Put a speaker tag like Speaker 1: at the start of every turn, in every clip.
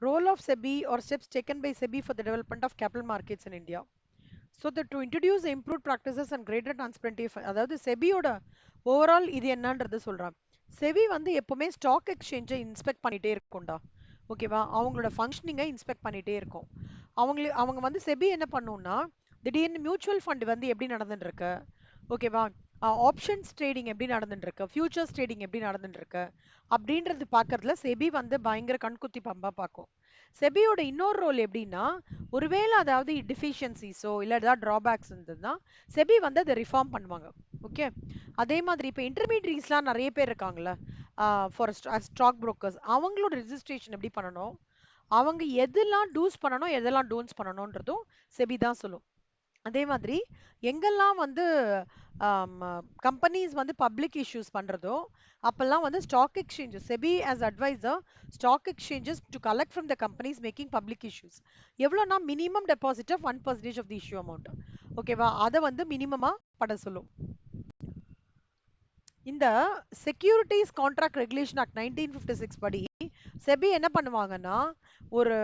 Speaker 1: Role of SEBI or steps taken by SEBI for the development of capital markets in India. So to introduce improved practices and greater transparency, அதாவது செபியோட overall இது என்னன்றது சொல்றேன். SEBI வந்து எப்பவுமே stock எக்ஸ்சேஞ்சை inspect பண்ணிட்டே இருக்கும்டா. ஓகேவா? அவங்களோட ஃபங்க்ஷனிங்கை இன்ஸ்பெக்ட் பண்ணிட்டே இருக்கும். அவங்க வந்து செபி என்ன பண்ணும்னா, திடீர்னு மியூச்சுவல் ஃபண்ட் வந்து எப்படி நடந்துட்டு இருக்கு, ஓகேவா, ஆப்ஷன்ஸ் ட்ரேடிங் எப்படி நடந்துட்டு இருக்கு, ஃபியூச்சர்ஸ் ட்ரேடிங் எப்படி நடந்துட்டு இருக்கு அப்படின்றது பார்க்கறதுல செபி வந்து பயங்கர கண்குத்தி பம்பா பார்க்கும். செபியோட இன்னொரு ரோல் எப்படின்னா, ஒருவேளை அதாவது டிஃபிஷியன்சிஸோ இல்லை ஏதாவது ட்ராபேக்ஸ் இருந்ததுன்னா செபி வந்து அதை ரிஃபார்ம் பண்ணுவாங்க. ஓகே, அதே மாதிரி இப்போ இன்டர்மீடியட்ஸ்லாம் நிறைய பேர் இருக்காங்கல்ல, ஃபார் ஸ்டாக் புரோக்கர்ஸ், அவங்களோட ரெஜிஸ்ட்ரேஷன் எப்படி பண்ணணும், அவங்க எதெல்லாம் டூஸ் பண்ணணும் எதெல்லாம் டோன்ட்ஸ் பண்ணணும்ன்றதும் செபி தான் சொல்லும். அதே மாதிரி எங்கெல்லாம் வந்து கம்பெனிஸ் வந்து பப்ளிக் இஷ்யூஸ் பண்றதோ அப்பெல்லாம் வந்து stock exchanges, SEBI as advisor, stock exchanges to collect from the companies making public issues எவ்வளோனா minimum deposit of 1% of the issue amount. ஓகேவா, அதை வந்து மினிமமா பட சொல்லும். இந்த செக்யூரிட்டிஸ் கான்ட்ராக்ட் ரெகுலேஷன் ஆக்ட் 1956 படி செபி என்ன பண்ணுவாங்கன்னா, ஒரு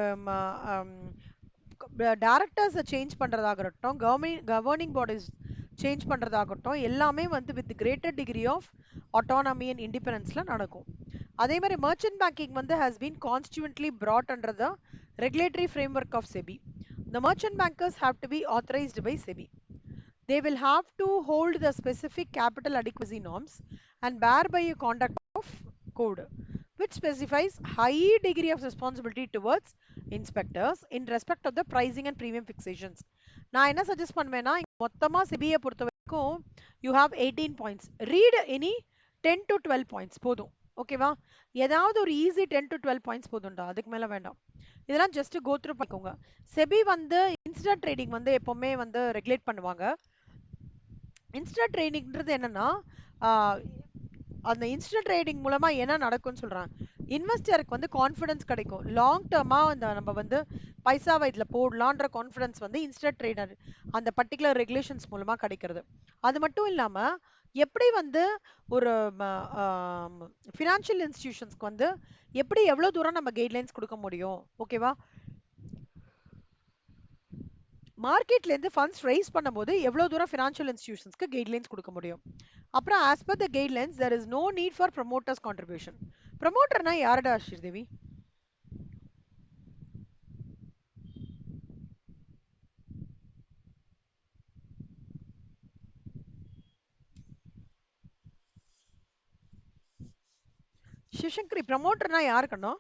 Speaker 1: டைரக்டர்ஸை சேஞ்ச் பண்றதாகட்டும், கவர்னிங் பாடிஸ் சேஞ்ச் பண்றதாகட்டும், எல்லாமே வந்து with greater degree of autonomy and இண்டிபெண்டன்ஸ்ல நடக்கும். அதே மாதிரி மர்ச்சன்ட் பேங்கிங் வந்து has been constituently brought under the regulatory framework of SEBI. The merchant bankers have to be authorized by SEBI. They will have to hold the specific capital adequacy norms and bear by a conduct of code, which specifies high degree of responsibility towards inspectors in respect of the pricing and premium fixations. நான் என்ன suggest பண்ணுவேன்னா, மொத்தமா செபியை பொறுத்த வரைக்கும் you have 18 points, read any 10 to 12 points போதும். ஓகேவா, ஏதாவது ஒரு ஈஸி 10 to 12 பாயிண்ட்ஸ் போதும்டா, அதுக்கு மேல வேண்டாம். இதெல்லாம் ஜஸ்ட் கோ த்ரூ பண்ணிக்கோங்க. செபி வந்து இன்ஸ்டன்ட் ட்ரேடிங் வந்து எப்பவுமே வந்து ரெகுலேட் பண்ணுவாங்க. இன்ஸ்டன்ட் ட்ரேடிங்ன்றது என்னன்னா, அந்த இன்ஸ்டன்ட் ட்ரேடிங் மூலமா என்ன நடக்கும்னு சொல்றேன், இன்வெஸ்டருக்கு வந்து கான்ஃபிடன்ஸ் கிடைக்கும். லாங் டேர்மா அந்த நம்ம வந்து பைசாவை இதுல போடலான்ற கான்ஃபிடன்ஸ் வந்து இன்ஸ்டன்ட் ட்ரேடர் அந்த பர்டிகுலர் ரெகுலேஷன்ஸ் மூலமா கிடைக்கிறது. அது மட்டும் இல்லாம எப்படி வந்து ஒரு ஃபினான்ஷியல் இன்ஸ்டிடியூஷன்ஸ்க்கு வந்து எப்படி எவ்வளவு தூரம் நம்ம கைட்லைன்ஸ் கொடுக்க முடியும், ஓகேவா, மார்க்கெட்ல இருந்து ஃபண்ட்ஸ் ரைஸ் பண்ணும்போது எவ்வளவு தூரம் ஃபினான்ஷியல் இன்ஸ்டிடியூஷன்ஸ்க்கு கைட்லைன்ஸ் கொடுக்க முடியும். அப்புறம் as per the guidelines there is no need for promoters contribution. ப்ரமோட்டர்னா யாருடா ஸ்ரீதேவி? சிவசங்கரி, ப்ரமோட்டர்னா யாருக்கணும்?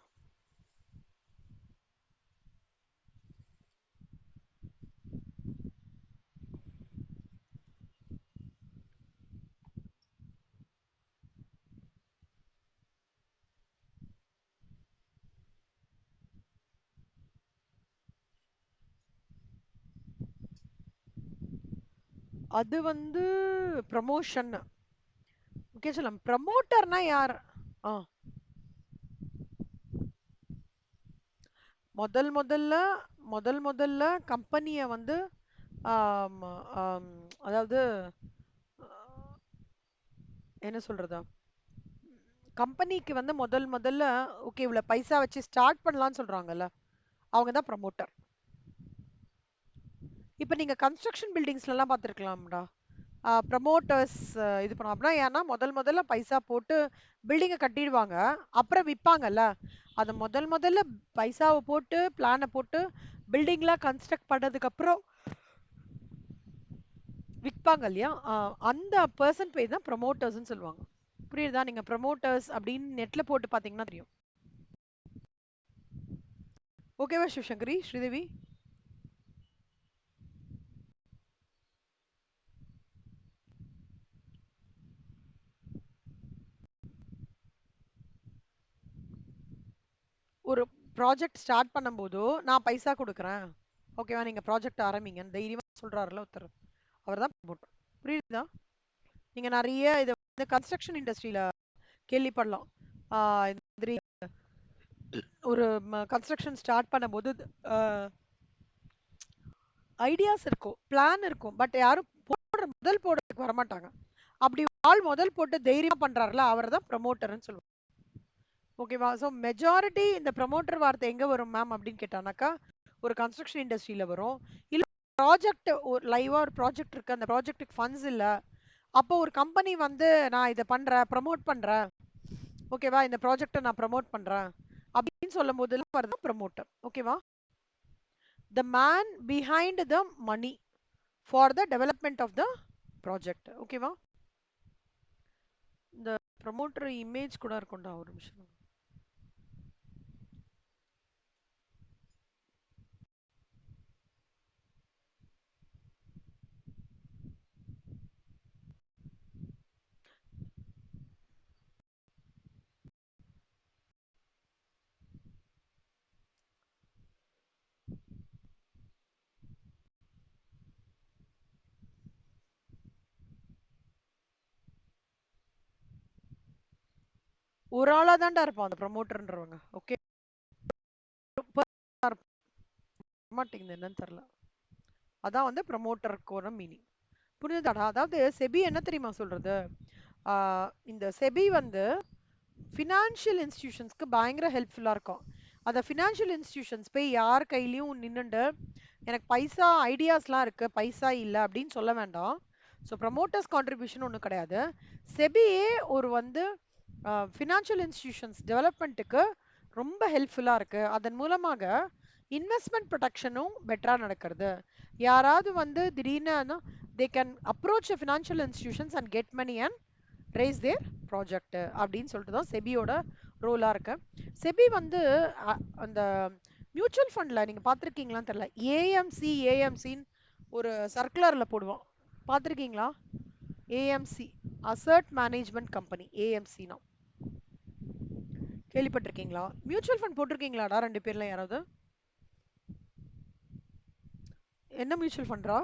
Speaker 1: அது வந்து ப்ரமோஷன். ஓகே சொல்லலாம். ப்ரமோட்டர்னா யார்? ஆ, முதல் முதல்ல முதல்ல கம்பெனியை வந்து ஆம், ஆம், அதாவது என்ன சொல்றதா, கம்பெனிக்கு வந்து முதல்ல ஓகே இவ்வளவு பைசா வச்சு ஸ்டார்ட் பண்ணலாம்னு சொல்றாங்கல்ல, அவங்க தான் ப்ரமோட்டர். இப்போ நீங்க கன்ஸ்ட்ரக்ஷன் பில்டிங்ஸ்ல எல்லாம் பார்த்துருக்கலாம்டா, ப்ரமோட்டர்ஸ் இது பண்ணுவோம். அப்படின்னா ஏன்னா முதல்ல பைசா போட்டு பில்டிங்கை கட்டிடுவாங்க, அப்புறம் விற்பாங்கல்ல. அதை முதல்ல பைசாவை போட்டு பிளானை போட்டு பில்டிங்லாம் கன்ஸ்ட்ரக்ட் பண்ணதுக்கு அப்புறம் விற்பாங்க இல்லையா, அந்த பர்சன் பேர் தான் ப்ரமோட்டர்ஸ்னு சொல்லுவாங்க. புரியுதா? நீங்க ப்ரமோட்டர்ஸ் அப்படின்னு நெட்ல போட்டு பாத்தீங்கன்னா தெரியும். ஓகேவா சிவசங்கரி, ஸ்ரீதேவி? ஒரு ப்ராஜெக்ட் ஸ்டார்ட் பண்ணும்போதோ நான் பைசா கொடுக்குறேன், ஓகேவா, நீங்க ப்ராஜெக்ட் ஆரம்பிங்கன்னு தைரியமா சொல்றாருல ஒருத்தர், அவர் தான் ப்ரமோட்டர். புரியுதா? நீங்க நிறைய இதை வந்து கன்ஸ்ட்ரக்ஷன் இண்டஸ்ட்ரியில கேள்விப்படலாம். இந்த மாதிரி ஒரு கன்ஸ்ட்ரக்ஷன் ஸ்டார்ட் பண்ணும்போது ஐடியாஸ் இருக்கும், பிளான் இருக்கும், பட் யாரும் முதல் போடுறதுக்கு வரமாட்டாங்க. அப்படி ஆள் முதல் போட்டு தைரியமா பண்றாருல, அவர் தான் ப்ரமோட்டர்னு சொல்லுவாங்க. ஓகேவா? ஸோ மெஜாரிட்டி இந்த ப்ரமோட்டர் வார்த்தை எங்க வரும் மேம் அப்படின்னு கேட்டானாக்கா, ஒரு கன்ஸ்ட்ரக்ஷன் இண்டஸ்ட்ரியில வரும். இல்ல ப்ராஜெக்ட் ஒரு லைவா ஒரு ப்ராஜெக்ட் இருக்கு, அந்த ப்ராஜெக்ட்டுக்கு ஃபண்ட்ஸ் இல்ல. அப்போ ஒரு கம்பெனி வந்து நான் இத பண்றேன், ப்ரமோட் பண்றேன். ஓகேவா? இந்த ப்ராஜெக்ட்ட நான் ப்ரமோட் பண்றேன். அப்படின்னு சொல்லும்போதெல்லாம் வரது ப்ரமோட்டர். ஓகேவா? The man behind the money for the development of the project. ஓகேவா? இந்த ப்ரமோட்டர் இமேஜ் கூட இருக்கும்டா, ஒரு நிமிஷம். ஒரு ஆளா தான்டா இருப்பான் அந்த ப்ரமோட்டர்ன்றவங்க. ஓகே, மாட்டேங்குது என்னன்னு தெரியல. அதான் வந்து ப்ரமோட்டருக்கோட மீனிங். புரியுதாடா? அதாவது செபி என்ன தெரியுமா சொல்றது? இந்த செபி வந்து ஃபினான்ஷியல் இன்ஸ்டிடியூஷன்ஸ்க்கு பயங்கர ஹெல்ப்ஃபுல்லா இருக்கும். அந்த ஃபினான்ஷியல் இன்ஸ்டிடியூஷன்ஸ் போய் யார் கையிலயும் நின்னுண்டு எனக்கு பைசா ஐடியாஸ்லாம் இருக்கு, பைசா இல்ல அப்படின்னு சொல்ல வேண்டாம். ஸோ ப்ரமோட்டர்ஸ் கான்ட்ரிபியூஷன் ஒன்றும் கிடையாது. செபியே ஒரு வந்து ஃபினான்ஷியல் இன்ஸ்டிடியூஷன்ஸ் டெவலப்மெண்ட்டுக்கு ரொம்ப ஹெல்ப்ஃபுல்லா இருக்கு. அதன் மூலமாக இன்வெஸ்ட்மெண்ட் ப்ரொடெக்ஷனும் பெட்டரா நடக்கிறது. யாராவது வந்து திடீர்னு they can approach financial institutions and get money and raise their project அப்படின்னு சொல்லிட்டு தான் செபியோட ரோலா இருக்கு. செபி வந்து அந்த மியூச்சுவல் ஃபண்ட்ல நீங்க பார்த்திருக்கீங்களான்னு தெரியல, ஏஎம்சின்னு ஒரு சர்க்குலர்ல போடுவோம். பார்த்திருக்கீங்களா? AMC, asset management company. ஏஎம்சினா கேள்விப்பட்டிருக்கீங்களா? மியூச்சுவல் ஃபண்ட் போட்டிருக்கீங்களாடா ரெண்டு பேர்ல யாராவது? என்ன மியூச்சுவல் ஃபண்ட்ரா?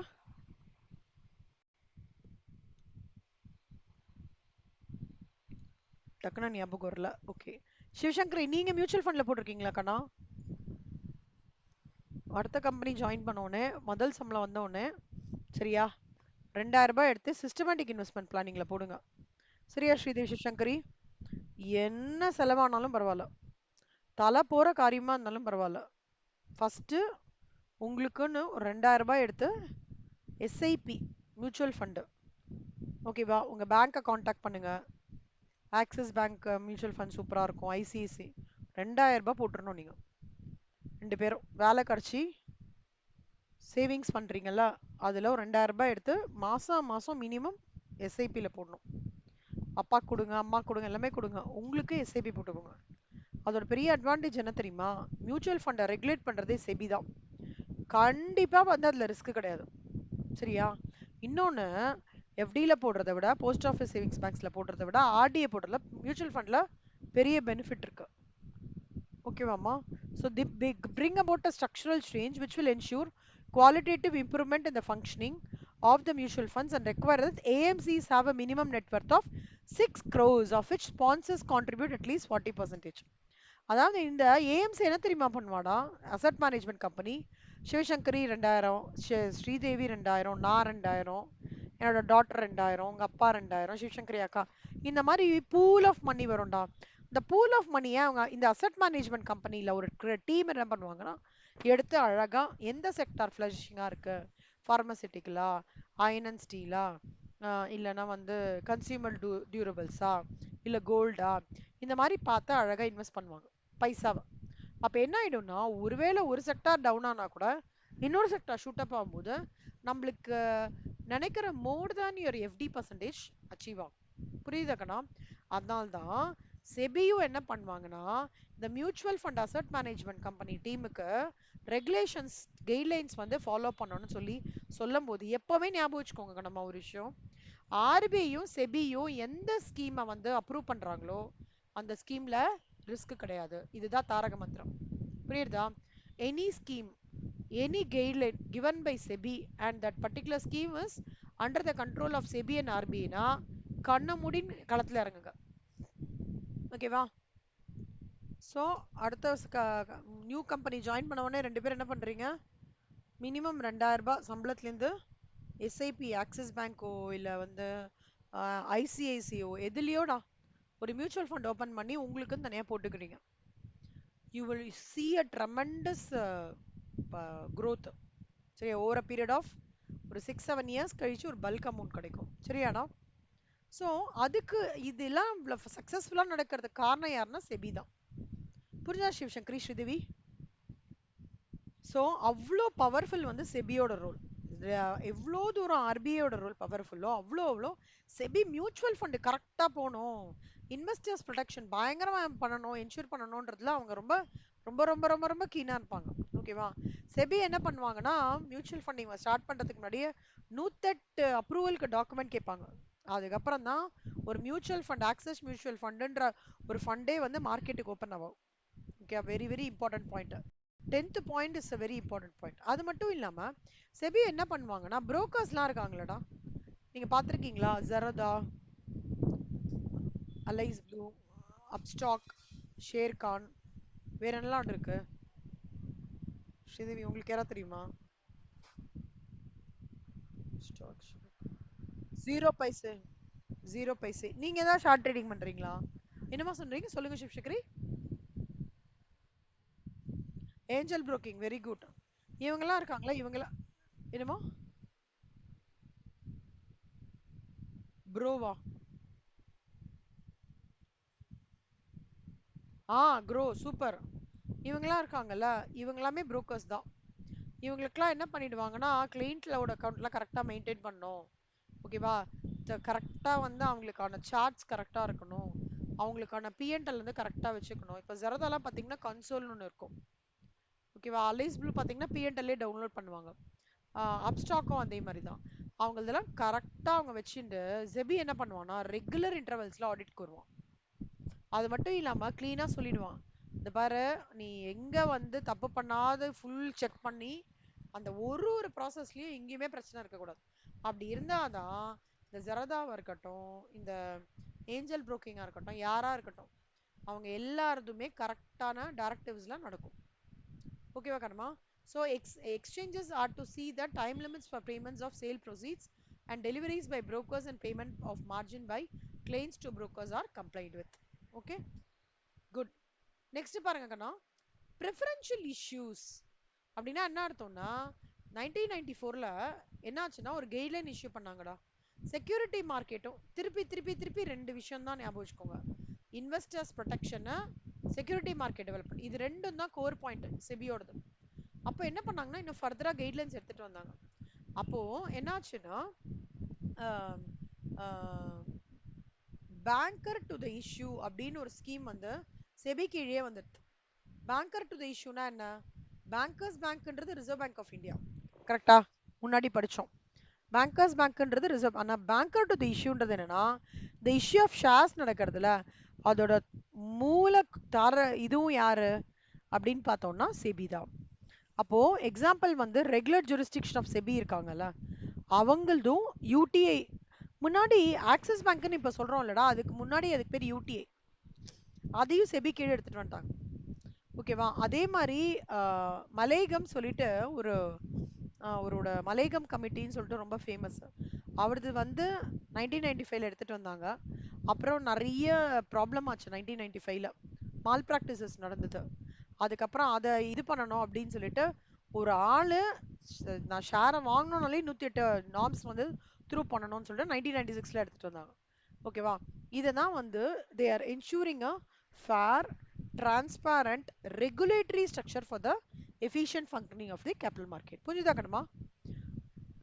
Speaker 1: டக்குனு ஞாபகம் வரல. ஓகே, சிவசங்கரி நீங்க மியூச்சுவல் ஃபண்ட்ல போட்டிருக்கீங்களா கண்ணா? அடுத்த கம்பெனி ஜாயின் பண்ண உடனே முதல் சம்பளம் வந்த உடனே சரியா 2000 ரூபாய் எடுத்து சிஸ்டமேட்டிக் இன்வெஸ்ட்மெண்ட் பிளானிங்ல போடுங்க. சரியா ஸ்ரீதேவி சிவசங்கரி? என்ன செலவானாலும் பரவாயில்ல, தலை போற காரியமா இருந்தாலும் பரவாயில்ல, ஃபர்ஸ்ட் உங்களுக்குன்னு ஒரு 2000 ரூபாய் எடுத்து எஸ்ஐபி மியூச்சுவல் ஃபண்டு, ஓகேவா, உங்க பேங்கை காண்டாக்ட் பண்ணுங்க. ஆக்சிஸ் பேங்க் மியூச்சுவல் ஃபண்ட் சூப்பரா இருக்கும். ஐசிஐசி 2000 ரூபாய் போட்டுருணும். நீங்க ரெண்டு பேரும் வேலை கிடைச்சி சேவிங்ஸ் பண்றீங்கல்ல, அதுல ஒரு 2000 ரூபாய் எடுத்து மாசம் மாசம் மினிமம் எஸ்ஐபியில் போடணும். அப்பா கொடுங்க, அம்மா கொடுங்க, எல்லாமே கொடுங்க, உங்களுக்கு எஸ்ஐபி போட்டுக்கோங்க. அதோட பெரிய அட்வான்டேஜ் என்ன தெரியுமா? மியூச்சுவல் ஃபண்டை ரெகுலேட் பண்றதே செபி தான். கண்டிப்பா வந்து அதுல ரிஸ்க் கிடையாது. சரியா? இன்னொன்னு, எஃப்டில போடுறதை விட போஸ்ட் ஆஃபீஸ் சேவிங்ஸ் பேங்க்ஸ்ல போடுறதை விட ஆர்டிஏ போடுறதுல மியூச்சுவல் ஃபண்ட்ல பெரிய பெனிஃபிட் இருக்கு. ஓகேவாமா? So the bring about a structural change which will ensure qualitative improvement in the functioning of the mutual funds and require that AMCs have a minimum net worth of 6 crores, of which sponsors contribute at least 40%. அதாவது இந்த AMC என்ன தெரியுமா பண்ணுவாடா? Asset management company. Sivasankari 2000, Sridevi 2000, நான் 2000, என்னோட daughter 2000, உங்க அப்பா 2000, சிவசங்கரி அக்கா, இந்த மாதிரி பூல் ஆஃப் மணி வரும்டா. இந்த பூல் ஆஃப் மணியை அவங்க இந்த அசட் மேனேஜ்மெண்ட் கம்பெனியில் ஒரு டீம் என்ன பண்ணுவாங்கன்னா எடுத்து அழகா எந்த செக்டார் ஃப்ளஷிங்காக இருக்கு, ஃபார்மசிட்டிக்கலா, அயன் அண்ட் ஸ்டீலா, இல்லைன்னா வந்து கன்சியூமர் டியூரபிள்ஸா, இல்லை கோல்டா, இந்த மாதிரி பார்த்து அழகா இன்வெஸ்ட் பண்ணுவாங்க பைசாவை. அப்போ என்ன ஆயிடும்னா, ஒருவேளை ஒரு செக்டார் டவுன் ஆனா கூட இன்னொரு செக்டார் ஷூட் அப் ஆகும்போது நம்மளுக்கு நினைக்கிற more than your FD percentage achieve ஆகும். புரியுதா கண்ணா? அதனால்தான் செபியும் என்ன பண்ணுவாங்கன்னா, இந்த mutual fund asset management company டீமுக்கு ரெகுலேஷன்ஸ் கைட்லைன்ஸ் வந்து ஃபாலோ பண்ணணும்னு சொல்லும் போது எப்பவுமே ஞாபகம் வச்சுக்கோங்க நம்ம ஒரு விஷயம், ஆர்பிஐயும் செபியும் எந்த ஸ்கீமை வந்து அப்ரூவ் பண்றாங்களோ அந்த ஸ்கீம்ல ரிஸ்க் கிடையாது. இதுதான் தாரக மந்திரம். புரியுதா? Any scheme, any guideline given by SEBI and that particular scheme is under the control of SEBI and RBI னா கண்ண மூடி களத்துல இறங்குங்க. ஓகேவா? ஸோ அடுத்த நியூ கம்பெனி ஜாயின் பண்ண உடனே ரெண்டு பேரும் என்ன பண்றீங்க? மினிமம் 2000 ரூபாய் சம்பளத்துலேருந்து எஸ்ஐபி ஆக்சிஸ் பேங்கோ இல்லை வந்து ஐசிஐசிஓ எதுலையோடா ஒரு மியூச்சுவல் ஃபண்ட் ஓபன் பண்ணி உங்களுக்குன்னு தனியா போட்டுக்கிறீங்க. You will see a tremendous growth. சரி, ஓவர் a period of ஒரு 6-7 years கழிச்சு ஒரு பல்க் அமௌண்ட் கிடைக்கும். சரியாடா? ஸோ அதுக்கு இதெல்லாம் சக்சஸ்ஃபுல்லா நடக்கிறதுக்கு காரணம் யாருன்னா செபி தான். புரிஞ்சா சிவசங்கரி ஸ்ரீதேவி? ஸோ அவ்வளோ பவர்ஃபுல் வந்து செபியோட ரோல். எவ்வளோ தூரம் ஆர்பிஐயோட ரோல் பவர்ஃபுல்லோ அவ்வளோ அவ்வளோ செபி மியூச்சுவல் ஃபண்டு கரெக்டாக போகணும், இன்வெஸ்டர்ஸ் ப்ரொடெக்ஷன் பயங்கரமாக பண்ணணும், என்ஷூர் பண்ணணுன்றதுல அவங்க ரொம்ப ரொம்ப ரொம்ப ரொம்ப ரொம்ப கீனாக இருப்பாங்க. ஓகேவா? செபி என்ன பண்ணுவாங்கன்னா மியூச்சுவல் ஃபண்டிங் ஸ்டார்ட் பண்ணுறதுக்கு முன்னாடியே 108 அப்ரூவலுக்கு டாக்குமெண்ட் கேட்பாங்க. அதுக்கப்புறம் தான் ஒரு மியூச்சுவல் ஃபண்ட், ஆக்சஸ் மியூச்சுவல் ஃபண்டுன்ற ஒரு ஃபண்டே வந்து மார்க்கெட்டுக்கு ஓப்பன் ஆகும். Okay, very very important point. 10th point is a very important point. அது மட்டும் இல்லாம செபி என்ன பண்ணுவாங்கன்னா புரோக்கர்ஸ்லாம் இருக்காங்களடா, நீங்க பாத்திருக்கீங்களா? Zerodha, Alice Blue, Upstox, Sharekhan, வேற என்னலாம் இருக்கு ஸ்ரீதேவி? உங்களுக்கு யாரா தெரியுமா? ஜீரோ பைசே. ஜீரோ பைசே. நீங்க ஏதாவது ஷார்ட் ட்ரேடிங் பண்றீங்களா? என்னமா சொல்றீங்க? சொல்லுங்க Sivasankari. Angel Broking, very good. இவங்கெல்லாம் இருக்காங்களா? இவங்கெல்லாம் என்னமோ ப்ரோவா? Grow, super. இவங்கெல்லாம் இருக்காங்கல்ல, இவங்கெல்லாமே புரோக்கர்ஸ் தான். இவங்களுக்குலாம் என்ன பண்ணிடுவாங்கன்னா கிளைண்ட்லோட அக்கௌண்ட்லாம் கரெக்டாக மெயின்டைன் பண்ணணும். ஓகேவா? கரெக்டாக வந்து அவங்களுக்கான சார்ட்ஸ் கரெக்டாக இருக்கணும், அவங்களுக்கான பிஎன்எல் வந்து கரெக்டாக வச்சுக்கணும். இப்போ ஜெரதாலாம் பார்த்தீங்கன்னா கன்சோல்னு ஒன்று இருக்கும். ஓகேவா? அலைஸ் ப்ளூ பார்த்தீங்கன்னா பிஎன்எல்லே டவுன்லோட் பண்ணுவாங்க. அப்ஸ்டாக்கும் அதே மாதிரி தான். அவங்க இதெல்லாம் கரெக்டாக அவங்க வச்சுட்டு ஜெபி என்ன பண்ணுவான்னா ரெகுலர் இன்டர்வல்ஸில் ஆடிட்க்கு வருவான். அது மட்டும் இல்லாமல் க்ளீனாக சொல்லிடுவான், இந்த பாரு நீ எங்கே வந்து தப்பு பண்ணாத ஃபுல் செக் பண்ணி அந்த ஒரு ஒரு ப்ராசஸ்லயும் எங்கேயுமே பிரச்சனை இருக்கக்கூடாது. அப்படி இருந்தாதான் இந்த ஜெரதாவா இருக்கட்டும், இந்த ஏஞ்சல் புரோக்கிங்கா இருக்கட்டும், யாரா இருக்கட்டும், அவங்க எல்லாருதுமே கரெக்டான டைரக்டிவ்ஸ்ல நடக்கும். ஓகேவா கர்மா? So exchanges are to see the time limits for payments of sale proceeds and deliveries by brokers and payment of margin by claims to brokers are complied with. Okay, good. Next பாருங்க கண்ணா, preferential issues அப்படின்னா என்ன அர்த்தம்னா 1994ல என்ன ஆச்சுன்னா ஒரு guideline issue பண்ணாங்கடா. Security மார்க்கெட்டும் திருப்பி திருப்பி திருப்பி ரெண்டு விஷயம் தான் ஞாபகம் வச்சுக்கோங்க, investors protection, security market development, இது ரெண்டும் தான் கோர் பாயிண்ட் செபியோடது. அப்போ என்ன பண்ணாங்கன்னா இன்னும் ஃபர்தரா கைட்லைன்ஸ் எடுத்துட்டு வந்தாங்க. அப்போ என்னாச்சுன்னா பேங்கர் டு த இஷ்யூ அப்படின்னு ஒரு ஸ்கீம் வந்து செபி கீழே வந்துடுது. பேங்கர் டு த இஷ்யூனா என்ன? பேங்கர்ஸ் பேங்க்ன்றது ரிசர்வ் பேங்க் ஆஃப் இந்தியா, கரெக்டா? முன்னாடி படிச்சோம். பேங்கர்ஸ் பேங்க்ன்றது ரிசர்வ். ஆனா பேங்கர் டு தி இஷ்யூன்றது என்னன்னா தி இஷ்யூ ஆஃப் ஷேர்ஸ் நடக்கிறதுல அதோட மூல தர இதுவும் யாரு அப்படின்னு பார்த்தோம்னா செபி தான். அப்போ எக்ஸாம்பிள் வந்து ரெகுலர் ஜூரிஸ்டிக்ஷன் ஆஃப் செபி இருக்காங்கல்ல, அவங்களதும் யூடிஐ. முன்னாடி ஆக்சிஸ் பேங்க்னு இப்ப சொல்றோம் இல்லடா, அதுக்கு முன்னாடி அதுக்கு பேர் யூடிஐ, அதையும் செபி கீழே எடுத்துட்டு வந்துட்டாங்க. ஓகேவா? அதே மாதிரி மலேகம் சொல்லிட்டு ஒரு அவரோட மலேகம் கமிட்டின்னு சொல்லிட்டு ரொம்ப ஃபேமஸ். அவரது வந்து 1995ல எடுத்துட்டு வந்தாங்க. அப்புறம் நிறைய ப்ராப்ளம் ஆச்சு 1995ல, மால் ப்ராக்டிசஸ் நடந்தது. அதுக்கப்புறம் அதை இது பண்ணணும் அப்படின்னு சொல்லிட்டு ஒரு ஆளு நான் ஷேரை வாங்கணும்னாலே 108 நார்ம்ஸ் வந்து த்ரூ பண்ணணும்னு சொல்லிட்டு 1996ல எடுத்துட்டு வந்தாங்க. ஓகேவா? இதை தான் வந்து they are ensuring a fair, transparent regulatory structure for the efficient functioning of the capital market. புரியுதா கண்ணம்மா?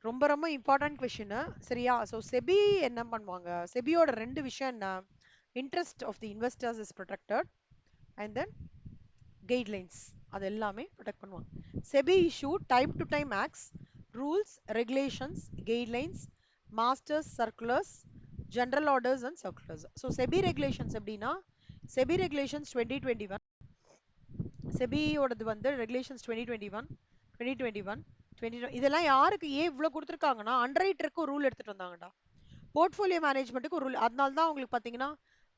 Speaker 1: ரொம்ப ரொம்ப இம்பார்ட்டன்ட் கொஸ்டின். சரியா? ஸோ செபி என்ன பண்ணுவாங்க, செபியோட ரெண்டு விஷயம் என்ன, interest of the investors is protected and then guidelines, அது எல்லாமே ப்ரொடெக்ட் பண்ணுவாங்க. SEBI issue time to time acts, rules, regulations, guidelines, masters circulars, general orders and circulars. So SEBI regulations எப்படின்னா செபி ரெகுலேஷன்ஸ் 2021, செபியோடது வந்து ரெகுலேஷன்ஸ் 2021, 2021, 20, இதெல்லாம் யாருக்கு ஏன் இவ்வளோ கொடுத்துருக்காங்கன்னா அண்டர்ரைட்டருக்கு ஒரு ரூல் எடுத்துட்டு வந்தாங்கடா, போர்ட்ஃபோலியோ மேனேஜ்மெண்ட்டுக்கு ஒரு ரூல். அதனால தான் உங்களுக்கு பார்த்தீங்கன்னா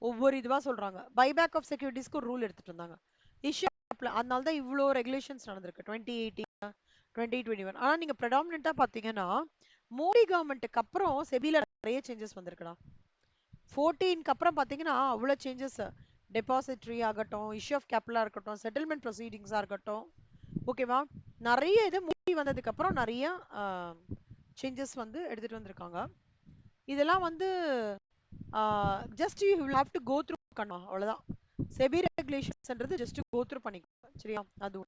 Speaker 1: ஒவ்வொரு இதுவாக சொல்றாங்க. பைபேக் ஆஃப் செக்யூரிட்டிஸ்க்கு ஒரு ரூல் எடுத்துட்டு வந்தாங்க. இஷ்யூ அதனால தான் இவ்வளோ ரெகுலேஷன்ஸ் நடந்திருக்கு 2018, 2021. ஆனால் நீங்கள் ப்ரெடாமினெண்ட்டாக பார்த்தீங்கன்னா மோடி கவர்மெண்ட்டுக்கு அப்புறம் செபியில் நிறைய சேஞ்சஸ் வந்திருக்குடா. 14க்கு அப்புறம் பார்த்தீங்கன்னா அவ்வளோ சேஞ்சஸ். டெபாசிட்ரி ஆகட்டும், இஷ்யூ ஆஃப் கேபிட்டலாக இருக்கட்டும், செட்டில்மெண்ட் ப்ரொசீடிங்ஸாக இருக்கட்டும், ஓகேவா, நிறைய இது மூடி வந்ததுக்கு அப்புறம் நிறைய சேஞ்சஸ் வந்து எடுத்துட்டு வந்திருக்காங்க. இதெல்லாம் வந்து just you will have to go through கண்ணா, அவ்வளவுதான். செபி ரெகுலேஷன்ஸ்ன்றது ஜஸ்ட் கோ த்ரூ பண்ணிக்கோ, சரியா? அது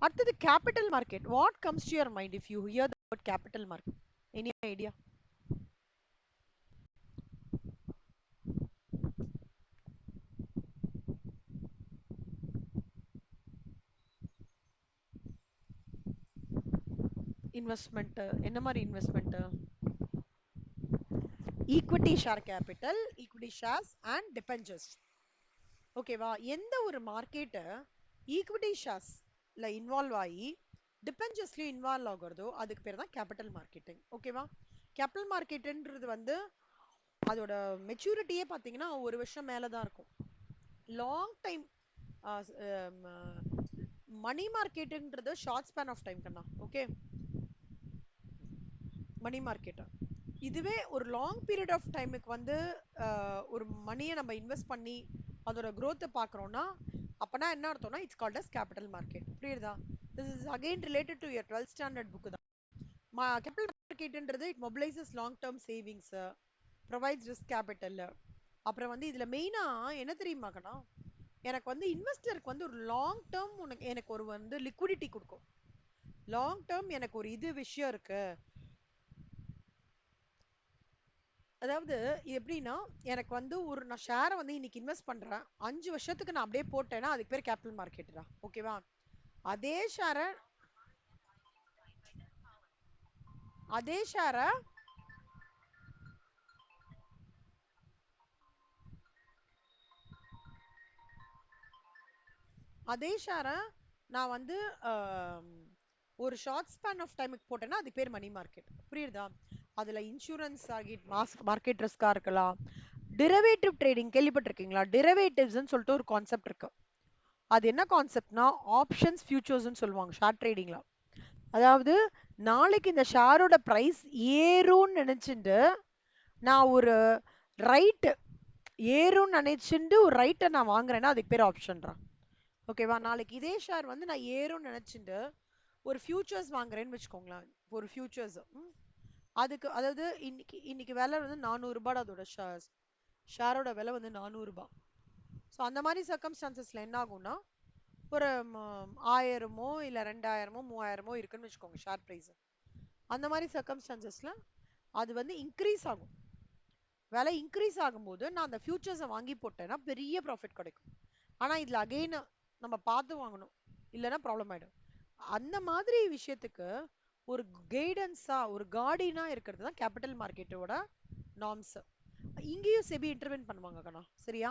Speaker 1: அடுத்தது capital market. What comes to your mind if you hear the word capital market? Any idea? Investment என்ன மாதிரி investment? Equity share capital, equity shares and debentures. ஓகேவா? எந்த ஒரு மார்க்கெட்டை ஈக்விட்டி ஷேர்ஸ்ல இன்வால்வ் ஆகி டிபெஞ்சர்ஸ்லயும் இன்வால்வ் ஆகுறதோ அதுக்கு பேர் தான் கேபிட்டல் மார்க்கெட்டிங். ஓகேவா? கேபிட்டல் மார்க்கெட்ன்றது வந்து அதோட மெச்சூரிட்டியே பார்த்தீங்கன்னா ஒரு வருஷம் மேலே தான் இருக்கும். லாங் டைம் மணி மார்க்கெட்டுன்றது ஷார்ட் ஸ்பேன் ஆஃப் டைம் கண்ணா. ஓகே, மணி மார்க்கெட் இதுவே ஒரு லாங் பீரியட் ஆஃப் டைமுக்கு வந்து ஒரு மணியை நம்ம இன்வெஸ்ட் பண்ணி அதோட growth பார்க்குறோம்னா அப்பனா என்ன அர்த்தம்னா it's called as capital market. புரியுதா? This is again related to your 12th standard book தான். கேபிட்டல் மார்க்கெட்ன்றது it mobilises long term savings, provides risk capital. அப்புறம் வந்து இதுல மெயினா என்ன தெரியுமாக்கண்ணா, எனக்கு வந்து இன்வெஸ்டருக்கு வந்து ஒரு லாங் டேர்ம் எனக்கு ஒரு வந்து லிக்விடிட்டி கொடுக்கும். லாங் டேர்ம் எனக்கு ஒரு இது விஷயம் இருக்கு. அதாவது எப்படின்னா, எனக்கு வந்து ஒரு நான் ஷேரை வந்து இன்னைக்கு இன்வெஸ்ட் பண்றேன், 5 வருஷத்துக்கு நான் அப்படியே போட்டேன்னா அதுக்கு பேர் கேபிட்டல் மார்க்கெட் தான். ஓகேவா? அதே ஷேரை அதே ஷேரை அதே ஷேரை நான் வந்து ஒரு ஷார்ட் ஸ்பேன் ஆஃப் டைமுக்கு போட்டேன்னா அதுக்கு பேர் மணி மார்க்கெட். புரியுதா? அதுல இன்சூரன்ஸ் ஆகி மார்க்கெட் ரிஸ்கா இருக்கலாம். டிரைவேட்டிவ் ட்ரேடிங் கேள்விப்பட்டிருக்கீங்களா? டிரைவேட்டிவ்ஸ்னு சொல்லிட்டு ஒரு கான்செப்ட் இருக்கு. அது என்ன கான்செப்ட்னா ஆப்ஷன்ஸ் ஃபியூச்சர்ஸ்னு சொல்லுவாங்க ஷேர் ட்ரேடிங்ல. அதாவது நாளைக்கு இந்த ஷேரோட பிரைஸ் ஏறும்னு நினைச்சுட்டு நான் ஒரு ரைட் ஏறும்னு நினைச்சுட்டு ஒரு ரைட்டை நான் வாங்குறேன்னா அதுக்கு பேர் ஆப்ஷன்றான். ஓகேவா? நாளைக்கு இதே ஷேர் வந்து நான் ஏறும்னு நினைச்சுட்டு ஒரு ஃபியூச்சர்ஸ் வாங்குறேன்னு வச்சுக்கோங்களேன். ஒரு ஃபியூச்சர்ஸ் அதுக்கு அதாவது இன்னைக்கு இன்னைக்கு விலை வந்து 400 ரூபாய், அதோட ஷேரோட விலை வந்து 400 ரூபாய். ஸோ அந்த மாதிரி சர்க்கம்ஸ்டான்சஸ்ல என்ன ஆகும்னா ஒரு 1000மோ இல்ல 2000மோ 3000மோ இருக்குன்னு வச்சுக்கோங்க ஷேர் பிரைஸ். அந்த மாதிரி சர்க்கம்ஸ்டான்சஸ்ல அது வந்து இன்க்ரீஸ் ஆகும். விலை இன்க்ரீஸ் ஆகும்போது நான் அந்த ஃபியூச்சர்ஸை வாங்கி போட்டேன்னா பெரிய ப்ராஃபிட் கிடைக்கும். ஆனா இதுல அகைன் நம்ம பார்த்து வாங்கணும், இல்லைன்னா ப்ராப்ளம் ஆயிடும். அந்த மாதிரி விஷயத்துக்கு ஒரு கைடன்ஸா ஒரு கார்டினா இருக்கிறது தான் கேபிட்டல் மார்க்கெட்டோட நார்ம்ஸ். இங்கேயும் செபி இன்டர்வென்ட் பண்ணுவாங்க கண்ணா, சரியா?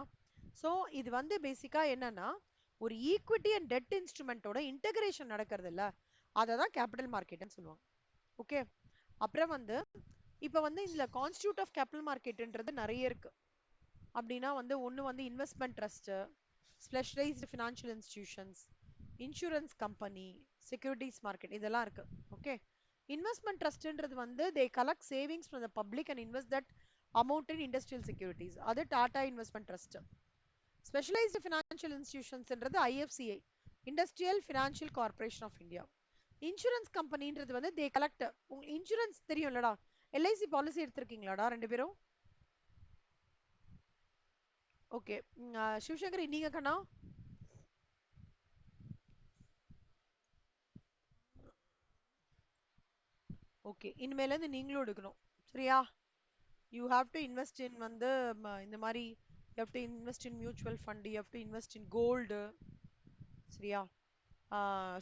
Speaker 1: ஸோ இது வந்து பேசிக்கா என்னன்னா ஒரு ஈக்விட்டி அண்ட் டெட் இன்ஸ்ட்ருமெண்ட்டோட இன்டகிரேஷன் நடக்கிறது இல்ல, அதை தான் கேபிட்டல் மார்க்கெட்னு சொல்லுவாங்க. ஓகே, அப்புறம் வந்து இப்போ வந்து இதுல கான்ஸ்டியூட் ஆஃப் கேபிட்டல் மார்க்கெட்ன்றது நிறைய இருக்கு. அப்படின்னா வந்து ஒன்று வந்து investment trust, specialised financial institutions, insurance company, securities market, இதெல்லாம் இருக்கு. ஓகே, இன்வெஸ்ட்மெண்ட் ட்ரஸ்ட்ன்றது வந்து they collect savings from the public and invest that amount in industrial securities, அது Tata Investment trust. Specialised financial இன்ஸ்டிடியூஷன்ஸ்ன்றது IFCI, Industrial Financial Corporation of India. Insurance கம்பெனின்றது வந்து they collect, insurance தெரியும்லடா, LIC policy எடுத்திருக்கீங்களாடா ரெண்டு பேரும்? ஓகே, சிவசங்கரி நீங்க கண்ணா? ஓகே, இனிமேல இருந்து நீங்களும் எடுக்கணும், சரியா? You have to invest in வந்து இந்த மாதிரி you have to invest in mutual fund, you have to invest in gold, சரியா?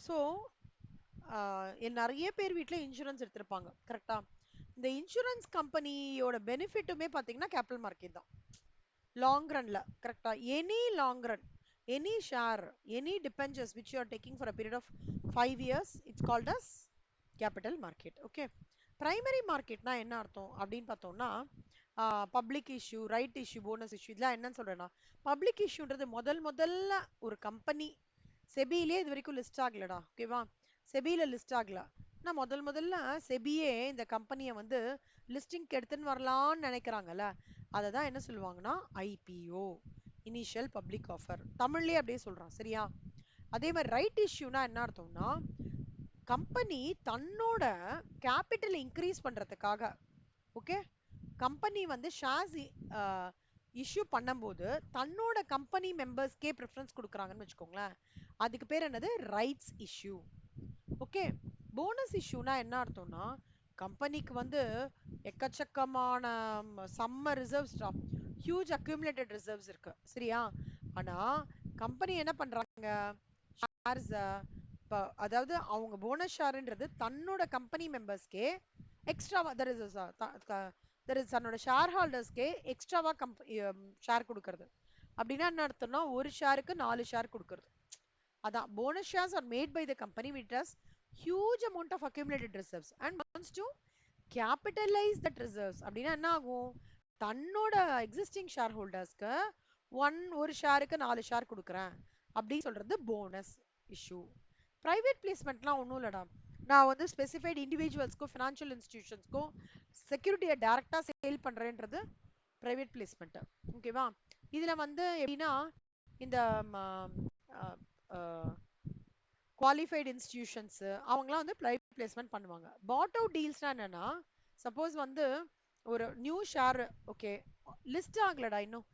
Speaker 1: ஸோ நிறைய பேர் வீட்டில் இன்சூரன்ஸ் எடுத்திருப்பாங்க, கரெக்டா? இந்த இன்சூரன்ஸ் கம்பெனியோட பெனிஃபிட்டுமே பார்த்தீங்கன்னா கேபிட்டல் மார்க்கெட் தான் லாங் ரன்ல, கரெக்டா? Any long run, any share, any debentures which you are taking for a period of 5 years, it's called as capital market. Okay, primary மார்க்கெட்னா என்ன அர்த்தம் அப்படின்னு பார்த்தோம்னா public issue, right issue, bonus issue, இதெல்லாம் என்னன்னு சொல்றேன்னா பப்ளிக் இஷ்யூன்றது முதல்ல ஒரு கம்பெனி செபியிலே இது வரைக்கும் லிஸ்ட் ஆகலடா, ஓகேவா? செபியில லிஸ்ட் ஆகல. நான் முதல்ல செபியே இந்த கம்பெனியை வந்து லிஸ்டிங் எடுத்துன்னு வரலாம்னு நினைக்கிறாங்கல்ல, அதை தான் என்ன சொல்லுவாங்கன்னா ஐபிஓ, இனிஷியல் பப்ளிக் ஆஃபர், தமிழ்லயே அப்படியே சொல்றான் சரியா. அதே மாதிரி ரைட் இஷ்யூனா என்ன அர்த்தம்னா கம்பெனி தன்னோட கேபிட்டல் இன்க்ரீஸ் பண்றதுக்காக, ஓகே, கம்பெனி வந்து ஷேர்ஸ் இஷ்யூ பண்ணும்போது தன்னோட கம்பெனி மெம்பர்ஸ்க்கே ப்ரிஃபரன்ஸ் கொடுக்குறாங்கன்னு வச்சுக்கோங்களேன், அதுக்கு பேர் என்னது ரைட்ஸ் இஷ்யூ. ஓகே, போனஸ் இஷ்யூனா என்ன அர்த்தம்னா கம்பெனிக்கு வந்து எக்கச்சக்கமான summer reserves, huge accumulated reserves இருக்கு சரியா. ஆனா கம்பெனி என்ன பண்றாங்க, ஷேர்ஸ், அதாவது அவங்க போனஸ் ஷேர்ன்றது தன்னோட கம்பெனி மெம்பர்ஸ்க்கே எக்ஸ்ட்ராவா, தட் இஸ் தன்னோட ஷேர் ஹோல்டர்ஸ்க்கே எக்ஸ்ட்ராவா ஷேர் கொடுக்கறது. அப்படின்னா என்ன அர்த்தம்னா ஒரு ஷேருக்கு 4 ஷேர் கொடுக்கறது. அதான் bonus shares are made by the company which has huge amount of accumulated reserves and wants to capitalize that reserves. அப்படின்னா என்ன ஆகும், தன்னோட எக்ஸிஸ்டிங் ஷேர் ஹோல்டர்ஸ்க்கு ஒரு ஷேருக்கு 4 ஷேர் கொடுக்குறேன் அப்படின்னு சொல்றது போனஸ் இஷ்யூ. பிரைவேட் பிளேஸ்மெண்ட்லாம் ஒன்றும் இல்லடா, நான் வந்து ஸ்பெசிஃபைட் இண்டிவிஜுவல்ஸ்க்கும் ஃபினான்ஷியல் இன்ஸ்டிடியூஷன்ஸ்க்கும் செக்யூரிட்டியை டைரக்டா சேல் பண்றேன்றது பிரைவேட் பிளேஸ்மெண்ட். ஓகேவா, இதுல வந்து எப்படின்னா இந்த குவாலிஃபைடு இன்ஸ்டிடியூஷன்ஸ் அவங்கலாம் வந்து பிரைவேட் பிளேஸ்மெண்ட் பண்ணுவாங்க. பாட் அவுட் டீல்ஸ்னா என்னன்னா, சப்போஸ் வந்து ஒரு நியூ ஷேர், ஓகே, லிஸ்ட் ஆகலடா இன்னும்,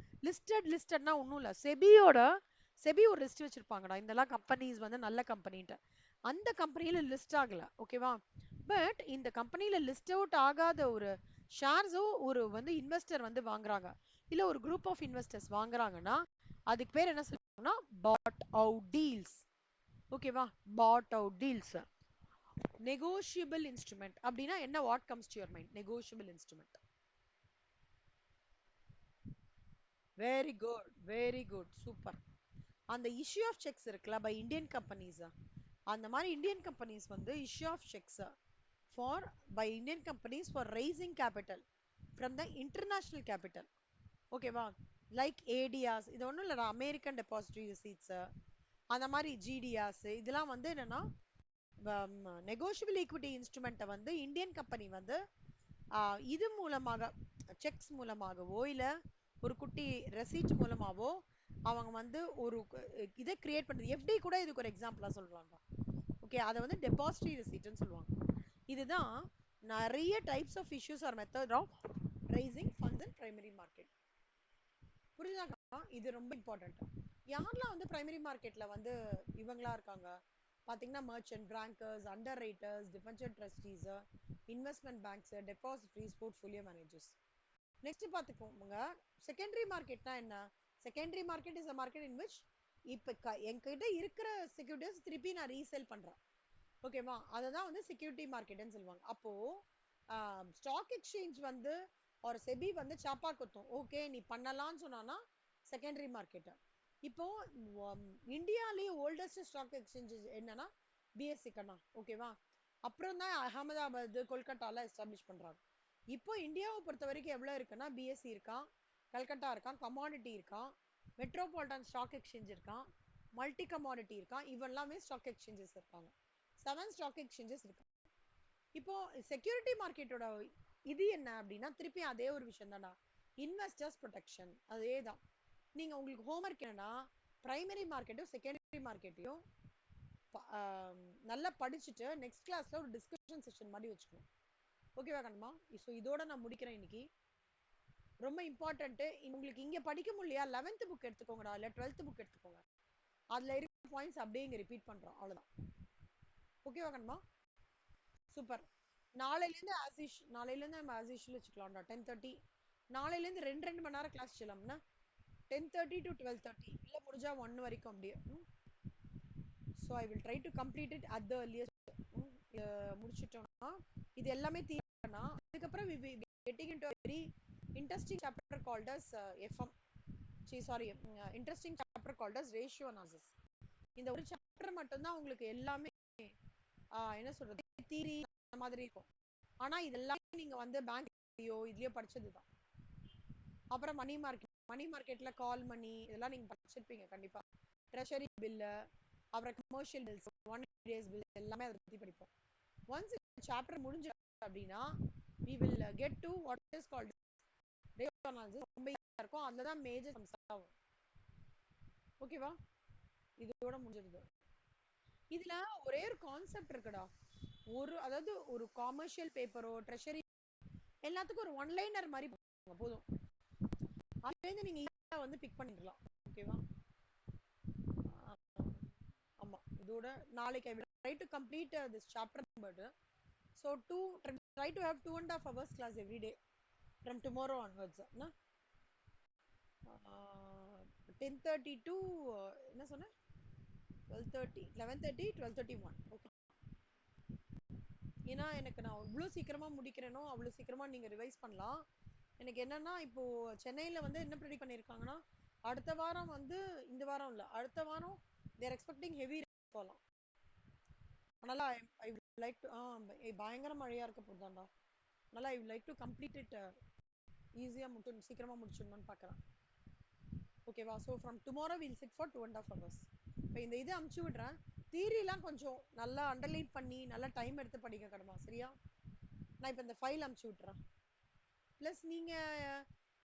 Speaker 1: லிஸ்டட்னா ஒன்றும் இல்லை, செபி ஒரு லிஸ்ட் வச்சிருப்பாங்கடா, இதெல்லாம் கம்பெனிஸ் வந்து நல்ல கம்பெனின்ட்டு, அந்த கம்பெனியில லிஸ்ட் ஆகல, ஓகேவா. பட் இந்த கம்பெனியில லிஸ்ட் அவுட் ஆகாத ஒரு ஷேர்ஸோ ஒரு வந்து இன்வெஸ்டர் வந்து வாங்குறாங்க, இல்ல ஒரு குரூப் ஆஃப் இன்வெஸ்டர்ஸ் வாங்குறாங்கன்னா அதுக்கு பேர் என்ன சொல்லுவாங்கன்னா பாட் அவுட் டீல்ஸ். ஓகேவா, bought out deals. Negotiable instrument அப்படின்னா என்ன, what comes to your mind, negotiable instrument. Very good, very good, super. அந்த இஷ்யூ ஆஃப் செக்ஸ் இருக்குல்ல பை இந்தியன் கம்பெனிஸ், அந்த மாதிரி இந்தியன் கம்பெனிஸ் வந்து issue of cheques for by Indian companies for raising capital from the international capital. ஓகேவா, like ADRs, இது ஒன்றும் இல்லைடா, American depository receipts, அந்த மாதிரி ஜிடிஆர்ஸ், இதெல்லாம் வந்து என்னன்னா நெகோஷியபிள் ஈக்விட்டி இன்ஸ்ட்ருமெண்ட்டை வந்து இந்தியன் கம்பெனி வந்து இது மூலமாக, செக்ஸ் மூலமாகவோ இல்ல ஒரு குட்டி ரெசீட் மூலமாவோ அவங்க வந்து ஒரு இதை கிரியேட் பண்றது. எஃப்டி கூட இதுக்கு ஒரு எக்ஸாம்பிளா சொல்றாங்க. ஓகே, அதை வந்து டெபாசிட்டரி ரெசீட்னு சொல்லுவாங்க. இதுதான் நிறைய types of issues or method of raising funds in primary market. புரியுதாக்கா, இது ரொம்ப இம்பார்ட்டன்ட். யாரெல்லாம் வந்து பிரைமரி மார்க்கெட்ல வந்து இவங்களா இருக்காங்க பாத்தீங்கன்னா, merchant, bankers, underwriters, debenture trustees, investment banks, depositories, portfolio managers. Next பாத்துக்கோங்க, செகண்டரி மார்க்கெட்னா என்ன. Secondary market is a market in which இப்ப என்கிட்ட இருக்கிற செக்யூரிட்டிஸ் திருப்பி நான் ரீசேல் பண்றேன். ஓகேவா, அததான் வந்து செக்யூரிட்டி மார்க்கெட்னு சொல்லுவாங்க. அப்போ ஸ்டாக் எக்ஸ்சேஞ்ச் வந்து ஒரு செபி வந்து சாப்பா குத்தும், ஓகே நீ பண்ணலாம்னு சொன்னானா செகண்டரி மார்க்கெட். இப்போ இந்தியாலேயே ஓல்டஸ்ட் ஸ்டாக் எக்ஸ்சேஞ்ச் என்னன்னா பிஎஸ்சி கண்ணா. ஓகேவா, அப்புறம் தான் அகமதாபாத், கொல்கட்டால எஸ்டாப்ளிஷ் பண்றாங்க. இப்போ இந்தியாவை பொறுத்த வரைக்கும் எவ்வளவு இருக்குன்னா பிஎஸ்சி இருக்கான், கல்கட்டா இருக்கான், கமாடிட்டி இருக்கான், மெட்ரோபாலிட்டன் ஸ்டாக் எக்ஸ்சேஞ்ச் இருக்கான், மல்டி கமாடிட்டி இருக்கான், இவெல்லாமே ஸ்டாக் எக்ஸ்சேஞ்சஸ் இருக்காங்க. 7 ஸ்டாக் எக்ஸ்சேஞ்சஸ் இருக்கு. இப்போ செக்யூரிட்டி மார்க்கெட்டோட இது என்ன அப்படின்னா திருப்பி அதே ஒரு விஷயம் தானா, இன்வெஸ்டர்ஸ் ப்ரொடெக்ஷன். அதே தான். நீங்க உங்களுக்கு ஹோம்ஒர்க் என்னன்னா பிரைமரி மார்க்கெட்டும் செகண்டரி மார்க்கெட்டையும் நல்லா படிச்சுட்டு நெக்ஸ்ட் கிளாஸ்ல ஒரு டிஸ்கஷன் செஷன் மாதிரி வச்சுக்கணும். ஓகேவா கண்ணமா. ஸோ இதோட நான் முடிக்கிறேன் இன்னைக்கு. ரொம்ப இம்பார்ட்டன்ட், உங்களுக்கு இங்க படிக்க முடியலையா 11th புக் எடுத்துக்கோங்கடா, இல்ல 12th புக் எடுத்துக்கோங்க, அதுல இருக்க பாயிண்ட்ஸ் அப்படியே இங்க ரிப்பீட் பண்றோம், அவ்வளவுதான். ஓகேவா கண்ணமா, சூப்பர். நாளையில இருந்து நம்ம ஆஸ் யூஷுவல் வச்சுக்கலாம்டா 10:30. நாளையில இருந்து 2 மணி நேரம் கிளாஸ் வச்சுக்கலாம்னா 10:30 to 12:30, இல்ல முடிஞ்சா 1 வரைக்கும் அப்படியே. So I will try to complete it at the earliest. முடிச்சிட்டோம்னா இது எல்லாமே தீர்னா அதுக்கப்புறம் we will getting into a very interesting chapter called as interesting chapter called as ratio analysis. இந்த ஒரு சாப்டர் மட்டும் தான் உங்களுக்கு எல்லாமே என்ன சொல்றது தியரி அந்த மாதிரி இருக்கும். ஆனா இதெல்லாம் நீங்க வந்து பேங்க்லயோ இதுலயோ படிச்சதுதான். அப்புறம் மணி மார்க்கெட்ல கால் மணி இதெல்லாம் நீங்க படிச்சிருப்பீங்க கண்டிப்பா. ட்ரெஷரி பில், அப்புறம் கமர்ஷியல் பில்ஸ், 180 days பில், எல்லாமே அதை பத்தி படிப்போம். ஒன்ஸ் சாப்டர் முடிஞ்சு அப்படின்னா we will get to what is called rate analysis ரொம்ப ஈஸியா இருக்கும். அதுல தான் மேஜர் சம்ஸ் ஆகும். ஓகேவா? இதோட முடிஞ்சிருது. இதுல ஒரே ஒரு கான்செப்ட் இருக்குடா. அதாவது ஒரு காமர்ஷியல் பேப்பரோ ட்ரெஷரி எல்லாத்துக்கும் ஒரு ஒன் லைனர் மாதிரி போதும். அதுலேருந்து நீங்க ஈஸியா வந்து பிக் பண்ணிடலாம். ஓகேவா? ஆமா. இதோட நாளைக்கு I will try to complete this chapter number. So try to have 2.5 hours class every day from tomorrow onwards. Na? 10:30 to என்ன சொன்ன 12:30 11:30 12:31. ஓகே. ஏன்னா எனக்கு நான் இவ்வளோ சீக்கிரமா முடிக்கிறேனோ அவ்வளோ சீக்கிரமா நீங்க ரிவைஸ் பண்ணலாம். எனக்கு என்னன்னா இப்போ சென்னையில வந்து என்ன ப்ரெடிக்ட் பண்ணியிருக்காங்கன்னா அடுத்த வாரம் வந்து இந்த வாரம் இல்ல அடுத்த வாரம் தேர் எக்ஸ்பெக்டிங் ஹெவி போகலாம். அதனால ஐ லைக் டு பயங்கர மழையா இருக்க போதாண்டா. அதனால I like to complete it ஈஸியா சீக்கிரமா முடிச்சிடணும்னு பார்க்குறேன். ஓகேவா? So from tomorrow will chit for 2.5 hours. இப்போ இந்த இது அமுச்சு விடுறேன். தியரிலாம் கொஞ்சம் நல்லா அண்டர்லைன் பண்ணி நல்லா டைம் எடுத்து படிக்க கடமா. சரியா? நான் இப்போ இந்த ஃபைல் அமுச்சு விட்டுறேன். ப்ளஸ் நீங்க